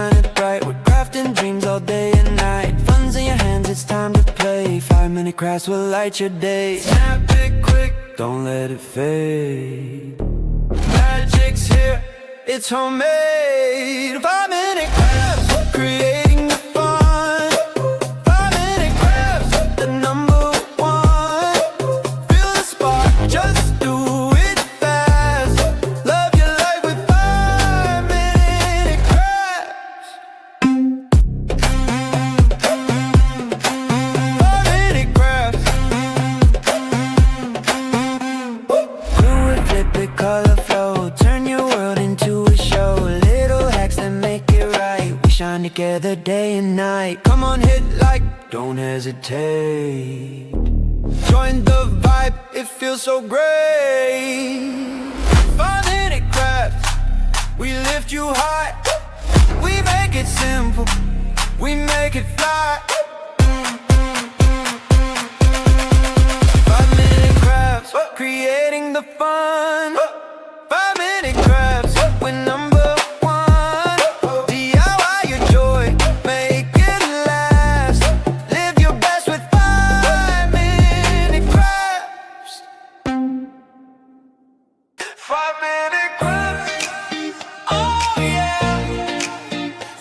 shining bright. We're crafting dreams all day and night. Fun's in your hands, it's time to play. 5-minute crafts will light your day. Snap it quick, don't let it fade. Magic's here, it's homemade. 5-minute crafts, creating the fun. 5-minute crafts, the number one. Feel the spark, just do it fast. Love your life with 5-minute crafts. 5-minute crafts. Do it, flip it, color flow. Turn your world into a show. Little hacks that make it right. We shine together day and night. Come on, hit like, don't hesitate. Join the vibe, it feels so great. 5-minute crafts, we lift you high. We make it simple, we make it fly. 5-minute crafts, creating the fun. 5-minute crafts, we're number one. DIY your joy, make it last. Live your best with 5-minute crafts. 5-minute crafts, oh yeah.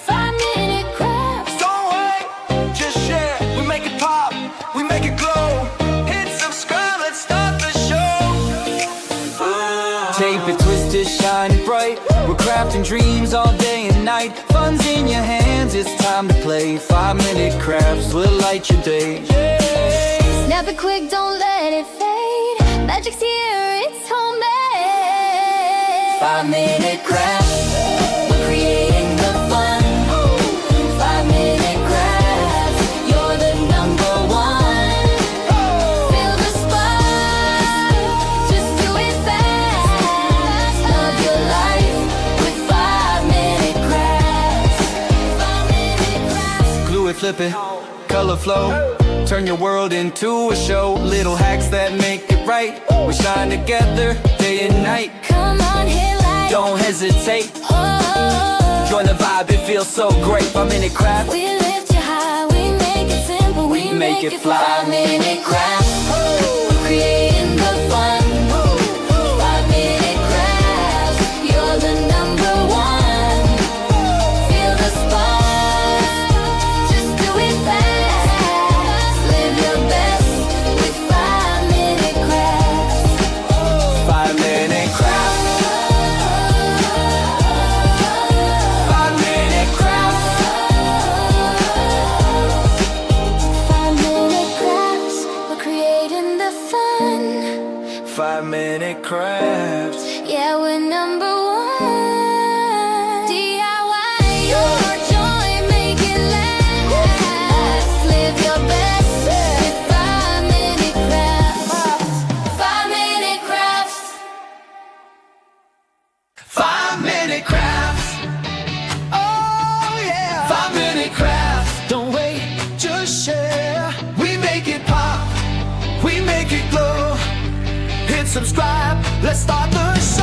5-minute crafts. Don't wait, just share. We make it pop, we make it glow. Hit subscribe, let's start the show. Tape it, twist it, shine it bright. We're crafting dreams all day and night. Fun's in your hands, it's time to play. 5-minute crafts will light your day. Snap it quick, don't let it fade. Magic's here, it's homemade. 5-minute crafts, we're creating the fun. 5-minute crafts, you're the number one. Feel the spark, just do it fast. Love your life with 5-minute crafts. 5-minute crafts. Glue it, flip it, color flow. Turn your world into a show. Little hacks that make it right. We shine together day and night. Come on, hit like, Don't hesitate. oh. Join the vibe, it feels so great. 5-minute craft. We lift you high, we make it simple, we make it fly. 5-minute crafts, we're creating the fun. 5-minute crafts, you're the number one. Feel the spark, just do it fast. Live your best with 5-minute crafts. 5-minute craft. 5-minute craft. 5-minute crafts, we're creating the fun. 5-minute crafts. Yeah, we're number one. DIY your joy, make it last. Live your best with 5-minute crafts. 5-minute crafts. 5-minute crafts. Oh yeah. 5-minute crafts. Don't wait, just share. We make it pop, we make it glow. Hit subscribe, let's start the show.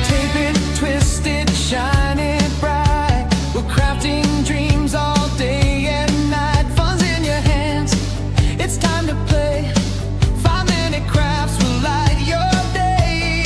Tape it, twist it, shine it bright. We're crafting dreams all day and night. Fun's in your hands, it's time to play. 5-minute crafts will light your day.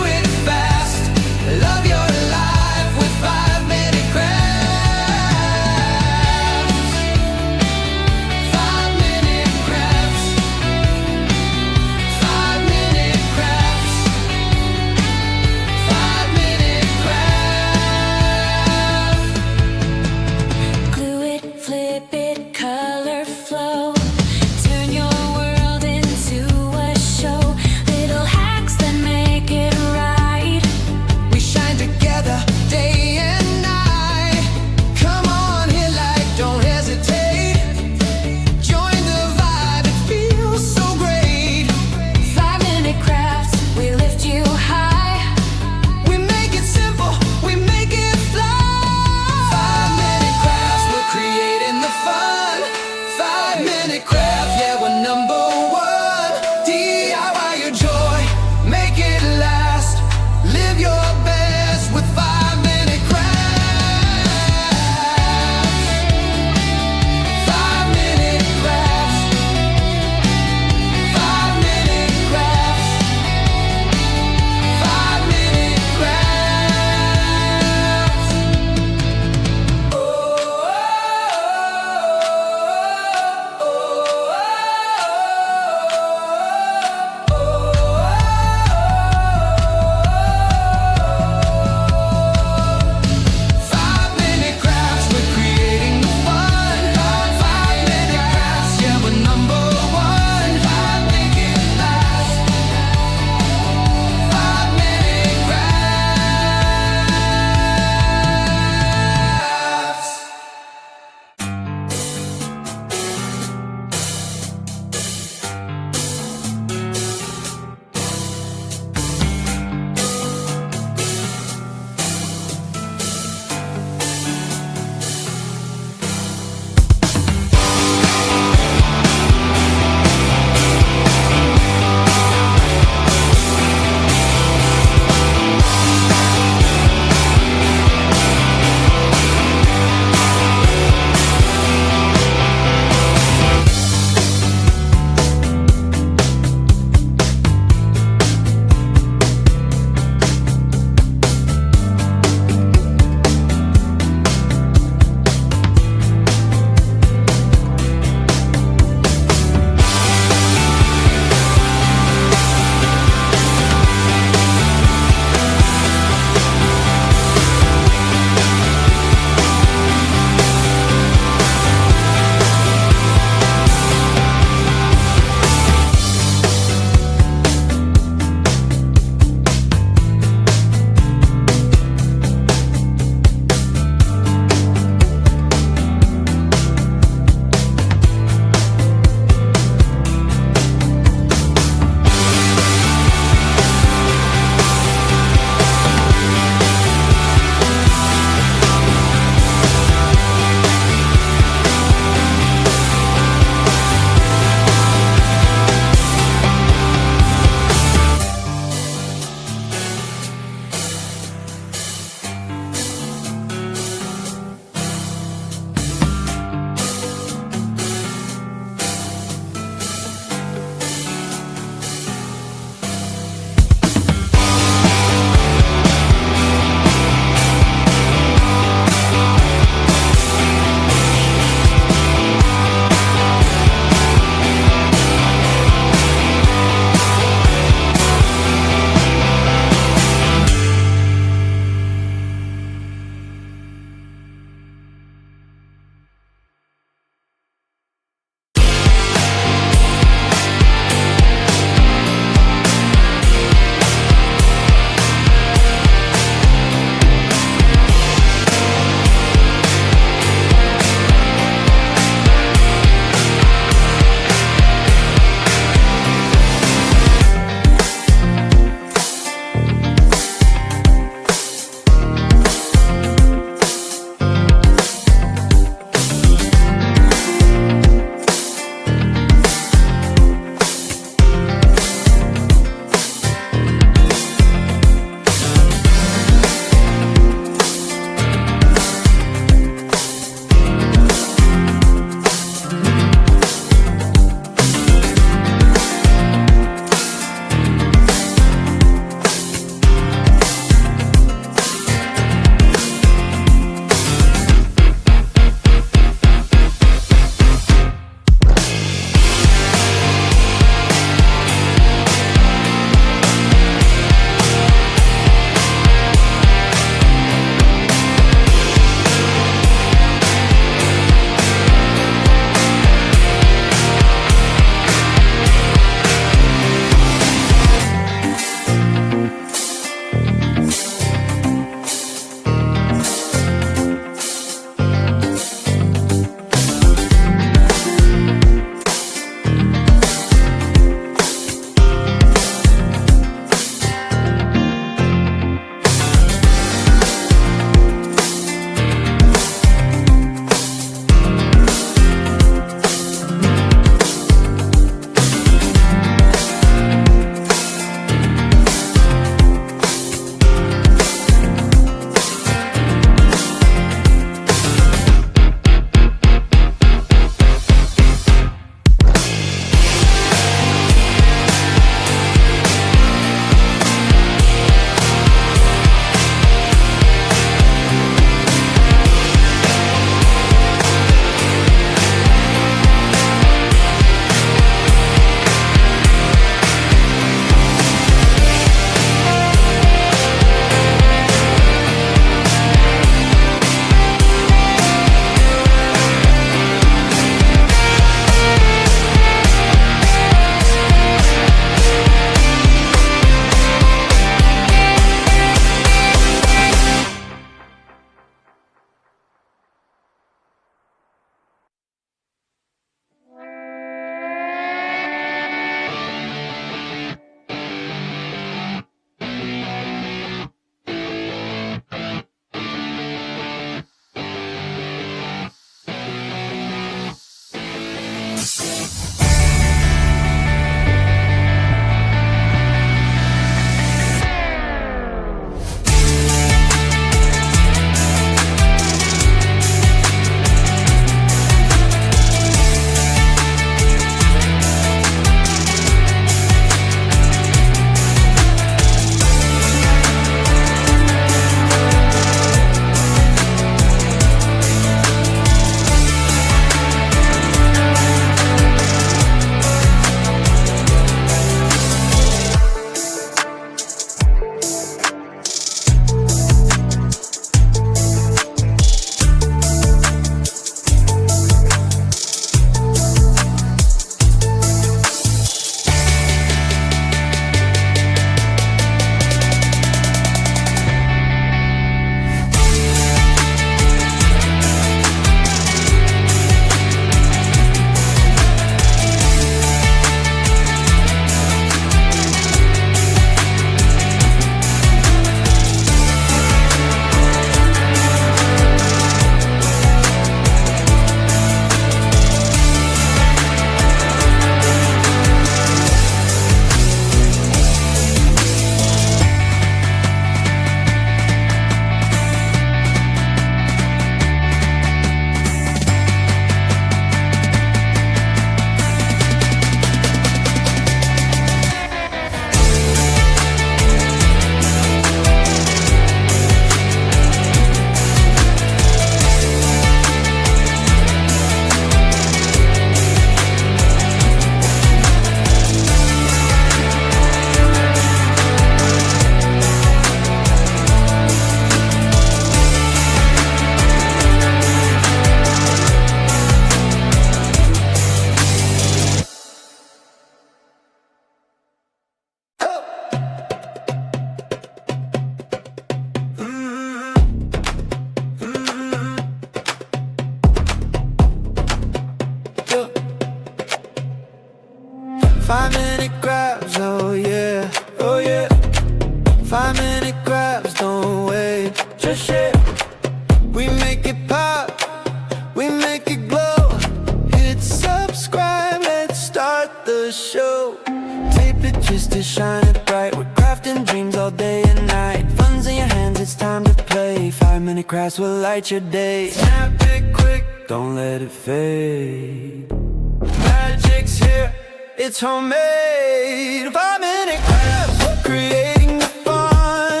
just to shine it bright. We're crafting dreams all day and night. Fun's in your hands, it's time to play. 5-minute crafts will light your day. Snap it quick, don't let it fade. Magic's here, it's homemade. 5-minute crafts, creating the fun.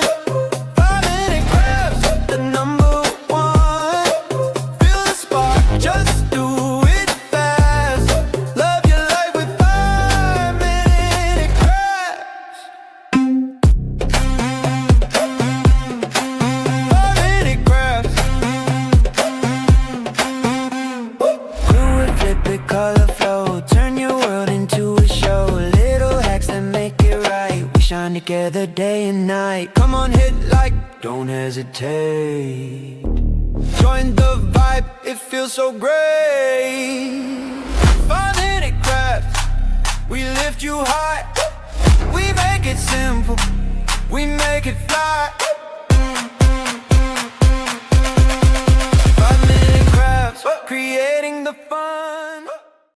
5-minute crafts, the number one. Feel the spark, just do it fast. Love your life with 5-minute crafts. 5-minute crafts. Do it, flip it, color flow. Turn your world into a show. Little hacks that make it right. We shine together day and night. Come on, hit like, don't hesitate. Join the vibe, it feels so great. 5-minute crafts, we lift you high. We make it simple, we make it fly. 5-minute crafts, create